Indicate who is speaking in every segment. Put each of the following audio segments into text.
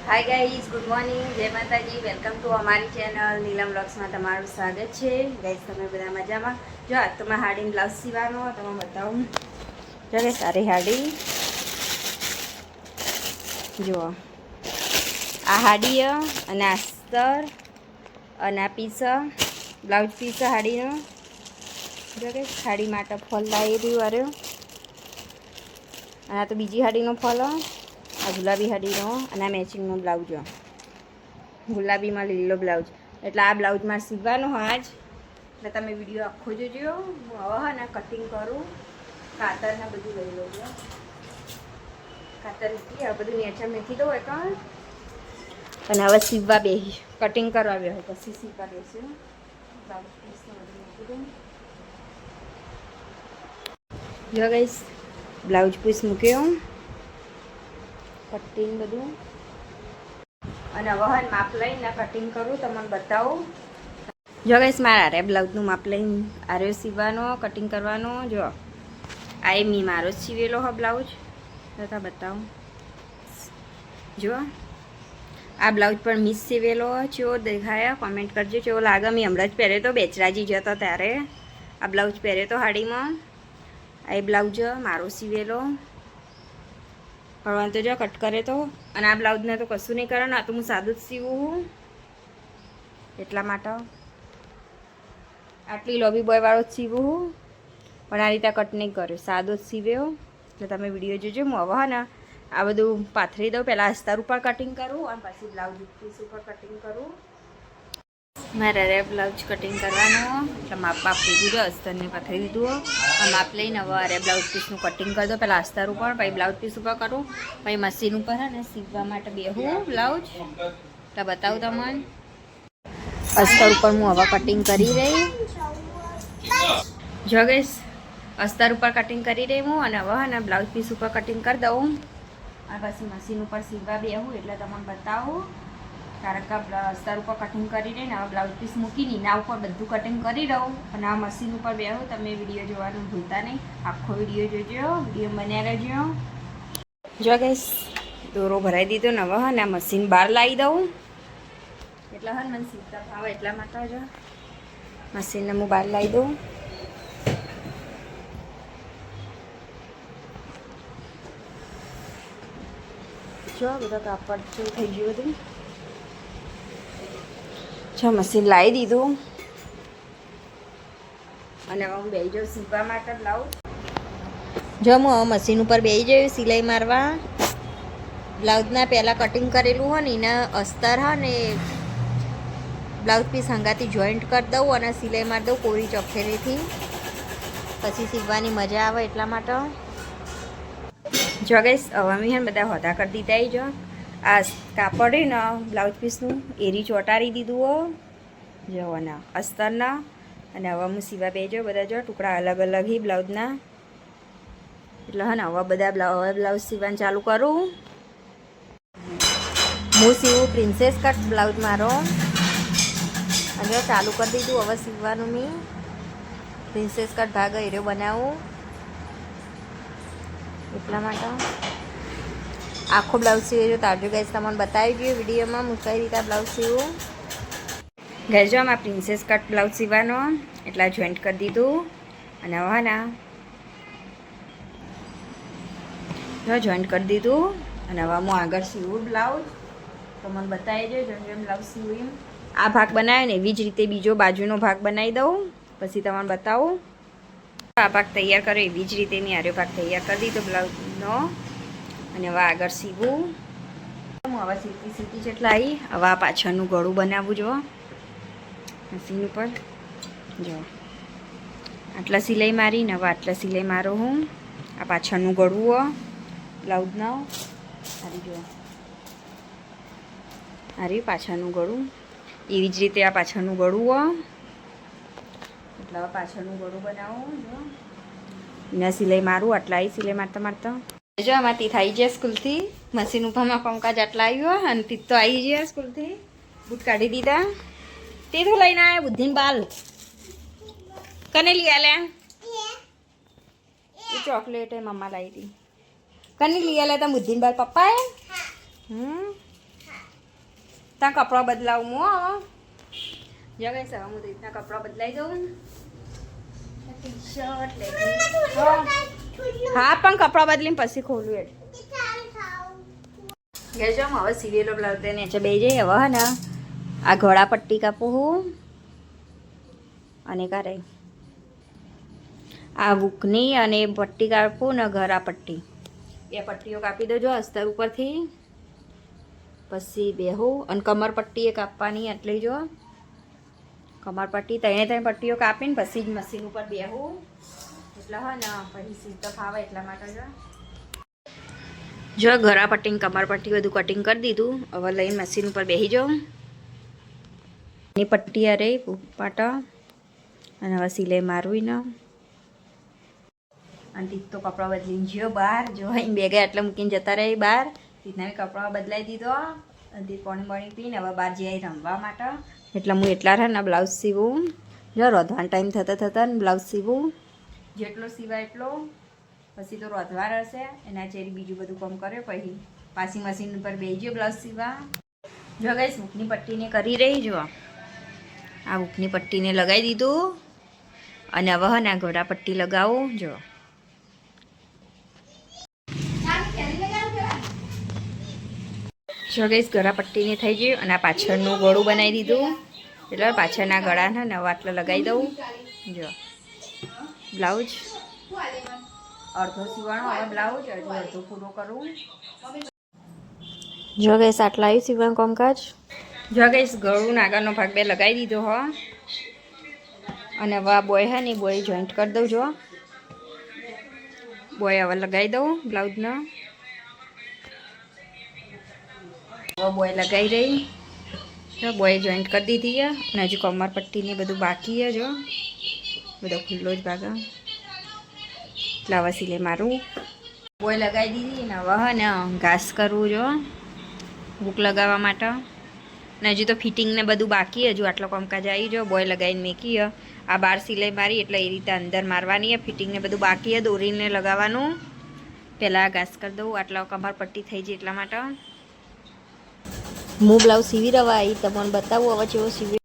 Speaker 1: Hi guys, good morning, જય માતાજી. Welcome to અમારી ચેનલ નીલમ બ્લોગ્સમાં તમારું સ્વાગત છે. ગાઈઝ, તમે બધા મજામાં? જો આજ તો મારે હાડીને બ્લાઉઝ સીવાનો તમે બતાવું. જો કે સારી હાડી જુઓ, આ હાડી અને આ સ્તર અને આ પીસ બ્લાઉઝ પીસ હાડીનો. જો કે હાડી માટે ફોલ લાવી રહ્યું વાર્યો. અને આ તો બીજી હાડીનો ફોલ, આ ગુલાબી હાડીનો અને આ મેચિંગનો બ્લાઉઝ. ગુલાબીમાં લીલો બ્લાઉઝ, એટલે આ બ્લાઉઝ મારે સીવવાનો હોય આજ. એટલે તમે વિડીયો આખો જોજો. હું હવે હા ને કટિંગ કરું, કાતરને બધું લઈ લઉં. કાતર મૂકી આ બધું નેચા મેથી દઉં એટલે. અને હવે સીવવા બેસી, કટિંગ કરવા બે પછી સીવવા બેસ્યું. બ્લાઉઝ પીસને બધું મૂકી દઉં. જો ગાઈસ, બ્લાઉઝ પીસ મૂક્યો, કટિંગ બધું. અને વહન માપ લઈને કટિંગ કરું, તમને બતાવું. જો ગાઈસ, મારા આરે બ્લાઉઝનું માપ લઈને આરે સીવવાનો, કટિંગ કરવાનો. જો આ એ મારો જ સીવેલો હો બ્લાઉઝ, તો બતાવું. જો આ બ્લાઉઝ પણ મિસ સીવેલો. ચેવો દેખાયા કોમેન્ટ કરજો, ચેવો લાગે. મેં હમણાં જ પહેર્યો તો, બેચરાજી જતો ત્યારે આ બ્લાઉઝ પહેર્યો તો હાડીમાં. આ એ બ્લાઉઝ મારો સીવેલો. પણ તો જો કટ કરે તો. અને આ બ્લાઉઝને તો કશું નહીં કરે ને, આ તો હું સાદું જ સીવું એટલા માટે. આટલી લોબી બોયવાળો જ સીવું, પણ આ રીતે કટ નહીં કર્યો, સાદો જ સીવ્યો. એટલે તમે વિડીયો જોજો. હું હવે હા ને આ બધું પાથરી દઉં. પહેલાં અસ્તર ઉપર કટિંગ કરું અને પછી બ્લાઉઝ પીસ ઉપર કટિંગ કરું. મારે રે બ્લાઉઝ કટિંગ કરવાનું, એટલે માપ લીધું છે. અસ્તરને પાથરી દીધું. માપ લઈને હવે અરે બ્લાઉઝ પીસનું કટિંગ કરી દો. પહેલાં અસ્તર ઉપર, પછી બ્લાઉઝ પીસ ઉપર કરું, પછી મશીન ઉપર હે ને સીવવા માટે બેહું બ્લાઉઝ. એટલે બતાવું તમને. અસ્તર ઉપર હું હવે કટિંગ કરી રહી. જો ગાઈસ, અસ્તર ઉપર કટિંગ કરી રહી હું. અને હવે હે ને બ્લાઉઝ પીસ ઉપર કટિંગ કરી દઉં. અને પછી મશીન ઉપર સીવવા બેહું એટલે તમને બતાવું. કારણ કે અસ્તર ઉપર કટિંગ કરી રહી ને હવે બ્લાઉઝ પીસ મૂકીને એના ઉપર બધું કટિંગ કરી દઉં. અને આ મશીન ઉપર બેહું. તમે વિડીયો જોવાનું ભૂલતા નહીં, આખો વિડીયો જોજો, વિડીયો બન્યા રહેજો. જો ગાઈસ, દોરો ભરાઈ દીધો ને હવે ને આ મશીન બહાર લાવી દઉં. એટલે હા મને સીવતા ફાવે એટલા માટે જો મશીનને હું બહાર લાવી દઉં. જો બધા કાપડ જેવું થઈ ગયું બધું. જો મશીન લાવી દીધું. અને હવે હું બેસી જાઉં સીવવા માટે બ્લાઉઝ. જો હું હવે મશીન ઉપર બેસી જઉં સિલાઈ મારવા. બ્લાઉઝના પહેલાં કટિંગ કરેલું હોય ને એના અસ્તર હા ને બ્લાઉઝ પીસ હંગાથી જોઈન્ટ કરી દઉં અને સિલાઈ મારી દઉં કોરી ચોખેરીથી. પછી સીવવાની મજા આવે એટલા માટે. જો ગાઈસ, હવે મેં હે બધા હોતા કરી દીધા. જો આ કાપડ ને બ્લાઉઝ પીસનું એરી ચોંટાડી દીધું હો જવાના અસ્તરના. અને હવે હું સીવા બેજો બધા. જો ટુકડા અલગ અલગ હી બ્લાઉઝના. એટલે હા ને હવે બધા બ્લાઉઝ સીવવાનું ચાલુ કરું. હું સીવું પ્રિન્સેસ કટ બ્લાઉઝ મારો. અને ચાલુ કરી દીધું હવે સીવવાનું. મેં પ્રિન્સેસ કટ ભાગ એરો બનાવું એટલા માટે. આખો બ્લાઉઝ સીવ્યો તારજો ગાઈસ, તમને બતાવી ગયો વિડીયોમાં હું કઈ રીતે બ્લાઉઝ સીવું. ગાઈસ, જો આમાં પ્રિન્સેસ કટ બ્લાઉઝ સીવવાનો એટલા જોઈન્ટ કરી દીધું. અને હવે ના જો જોઈન્ટ કરી દીધું. અને હવે હું આગળ સીવું બ્લાઉઝ. તો મને બતાવી દો જેમ જેમ બ્લાઉઝ સીવું એમ. આ ભાગ બનાવ્યો ને એવી જ રીતે બીજો બાજુનો ભાગ બનાવી દઉં, પછી તમને બતાવું. આ ભાગ તૈયાર કર્યો એવી જ રીતે મેં આર્યો ભાગ તૈયાર કરી દીધો બ્લાઉઝનો. અને હવે આગળ સીવું. હું હવે સીવતી જેટલા આવી. હવે આ પાછળનું ગળું બનાવવું જો મશીન ઉપર. જો આટલા સિલાઈ મારીને હવે આટલા સિલાઈ મારો હું. આ પાછળનું ગળું બ્લાઉઝનો સારી જો સારી પાછળનું ગળું. એવી જ રીતે આ પાછળનું ગળું. એટલે હવે પાછળનું ગળું બનાવું. જો એના સિલાઈ મારું. આટલા આવી સિલાઈ મારતા મારતા. જો આમાંથી થઈ જાય સ્કૂલથી. મશીન ઉપરમાં પંકજ આટલા આવ્યો. અને તીત તો આવી ગયા સ્કૂલથી. બૂટ કાઢી દીધા. તે તો લઈને આવ્યા બુદ્ધિન બાલ. કને લઈ આલ્યા? એ ચોકલેટ મમ્મા લાવી હતી. કને લઈ આલ્યા તા બુદ્ધિન બાલ? પપ્પાએ? ત્યાં કપડાં બદલાવું હું જો ગઈ સર હું રીતના કપડાં બદલાઈ દઉં ટી શર્ટ હા પણ કપડાં બદલીને પછી ખોલું એટલે ગઈ જાઉં હવે સિવેલો બ્લાઉઝ નીચે બે જઈ હવે હે ને આ ઘોડા પટ્ટી કાપું હું અને કારે આ બુકની અને પટ્ટી કાપું ને ઘરા પટ્ટી એ પટ્ટીઓ કાપી દેજો અસ્તર ઉપરથી પછી બેહું અને કમર પટ્ટી એ કાપવાની એટલે જો કમર પટ્ટી ત્રણે પટ્ટીઓ કાપીને પછી જ મશીન ઉપર બેહું એટલે હા ને પછી સીધો ફાવે એટલા માટે જો ઘરા પટ્ટી કમર પટ્ટી બધું કટિંગ કરી દીધું હવે લઈને મશીન ઉપર બેસી જાઉં એની પટ્ટી અરે પાટા અને હવે સિલાઈ મારવી ને અને તીત તો કપડાં બદલીને જ્યો બહાર જો અહીં બેગે એટલે મૂકીને જતા રહે બહાર તીતના બી કપડાં બદલાઈ દીધો અને તીત પાણી પીને હવે બહાર જઈ રમવા માટે એટલે હું એટલા રહે ને બ્લાઉઝ સીવું જો રોધવાનો ટાઈમ થતાં ને બ્લાઉઝ સીવું જેટલો સીવાય એટલો પછી તો રોધવા રહેશે એના ચેરી બીજું બધું કામ કરે પછી પાછી મશીન ઉપર બેસી બ્લાઉઝ સીવા જો ગઈશ બુકની પટ્ટીને કરી રહી જો આ બુકની પટ્ટીને લગાવી દીધું અને હવે ને આ ઘોડા પટ્ટી લગાવું જો ગઈશ ગળા પટ્ટીને થઈ ગયું અને આ પાછળનું ગળું બનાવી દીધું એટલે પાછળના ગળાને નવા આટલા લગાવી દઉં જો બ્લાઉઝ અડધો સીવાનો હવે બ્લાઉઝ અડધો પૂરો કરું જો ગઈશ આટલા આવ્યું સીવાનું કામકાજ જો ગઈશ ગળું આગળનો ભાગ બે લગાવી દીધો હો અને હવે આ બોય હે ને બોય જોઈન્ટ કરી દઉં જો બોય હવે લગાવી દઉં બ્લાઉઝનો હવે બોય લગાવી રહી જો બોય જોઈન્ટ કરી દીધી છે અને હજુ કમર પટ્ટીને બધું બાકી છે જો બધો ખુલ્લો જ ભાગ એટલે હવે સિલાઈ મારું બોય લગાવી દીધી ને હવે ને ઘાસ કરવું જો બુક લગાવવા માટે ને હજુ તો ફિટિંગ ને બધું બાકી હજુ આટલો કામકાજ આવી જો બોય લગાવીને મેકી આ બાર સિલાઈ મારી એટલે એ રીતે અંદર મારવાની ફિટિંગ ને બધું બાકી દોરીને લગાવવાનું પહેલાં ઘાસ કરી દઉં આટલા કમર પટ્ટી થઈ જાય એટલા માટે હું બ્લાઉઝ સીવી રવા આવી તમને બતાવું હવે જેવો સીવી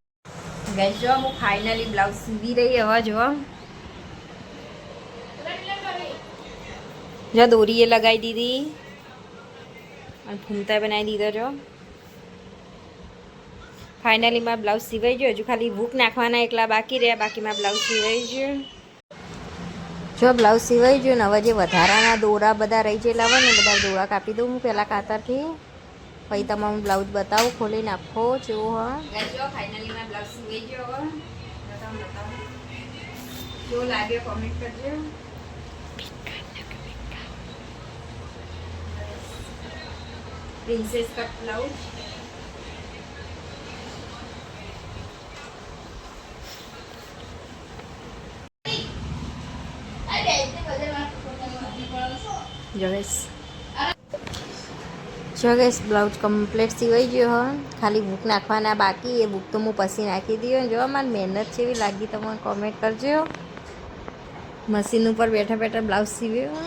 Speaker 1: ગઈ જો હું ફાઇનલી બ્લાઉઝ સીવી રહી હવે જો દોરીએ લગાવી દીધી અને ફૂમતા બનાવી દીધો જો ફાઇનલી મારા બ્લાઉઝ સીવાઈ ગયો હજુ ખાલી બુક નાખવાના એકલા બાકી રહ્યા બાકી મારા બ્લાઉઝ સીવાઈ ગયો જો બ્લાઉઝ સીવાઈ ગયો ને હવે જે વધારાના દોરા બધા રહી ગયેલા હોય ને બધા દોરા કાપી દઉં હું પહેલાં કાતરથી પછી તમારું બ્લાઉઝ બતાવું ખોલી નાખો જેવો હા જો ફાઇનલી મારા બ્લાઉઝ સીવાઈ ગયો હવે જો લાગ્યો કોમેન્ટ કરજો પ્રિન્સેસ કટ બ્લાઉઝ જગેશ બ્લાઉઝ કમ્પ્લીટ સિવાઈ ગયો હો ખાલી બુક નાખવાના બાકી એ બુક તો હું પછી નાખી દઉં જો મારી મહેનત જેવી લાગી તમે કોમેન્ટ કરજો મશીન ઉપર બેઠા બેઠા બ્લાઉઝ સીવ્યો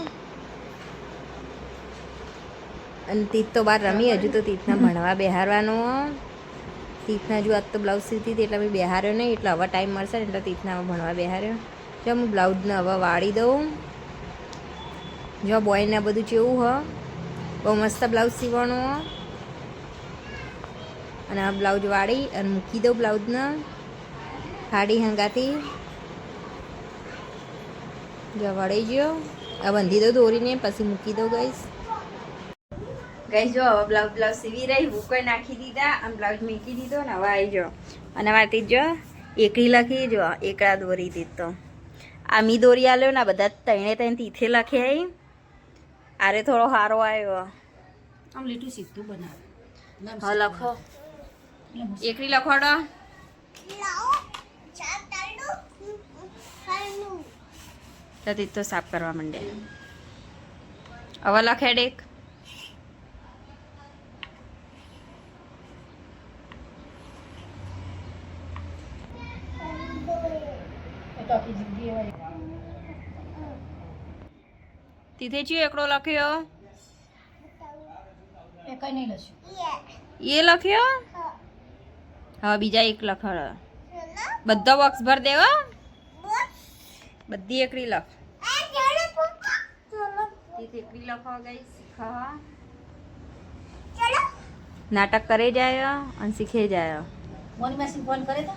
Speaker 1: અને તીત તો બહાર રમી હજુ તો તીતના ભણવા બેહારવાનો તીતના હજુ આજ તો બ્લાઉઝ સીવતી હતી એટલે મેં બેહાર્યો નહીં એટલે હવે ટાઈમ મળશે ને એટલે તીતના હવે ભણવા બેહાર્યો જો હું બ્લાઉઝને હવે વાળી દઉં જો બોયને બધું જેવું હ બહુ મસ્ત બ્લાઉઝ સીવવાનું અને આ બ્લાઉઝ વાળી અને મૂકી દઉં બ્લાઉઝને હાડી હંગાથી જો વળી ગયો આ બંધી દઉં દોરીને પછી મૂકી દઉં ગઈશ જો હવે બ્લાઉઝ સીવી રહી ભૂકો નાખી દીધા અને બ્લાઉઝ મૂકી દીધો ને હવે આવી જો અને વાતી જો એકડી લખી જો એકડા દોરી દીધો આ મી દોરી આલ્યો ને બધા ત્રણે તીથે લખે આવી આરે થોડો સારો આવ્યો આમ લીટું સીધું બનાવે હા લખો એકડી લખોડો તો તીત તો સાફ કરવા માંડે હવે લખે ડેક તીથે ચિયો એકડો લખ્યો એ લખ્યો હવે બીજા એક લખ બધો બોક્સ ભર દેવો બધી એકડી લખ એકડી લખો ગઈ શીખા નાટક કરે જાય અને શીખે જાય
Speaker 2: મોની માસી ફોન કરે તો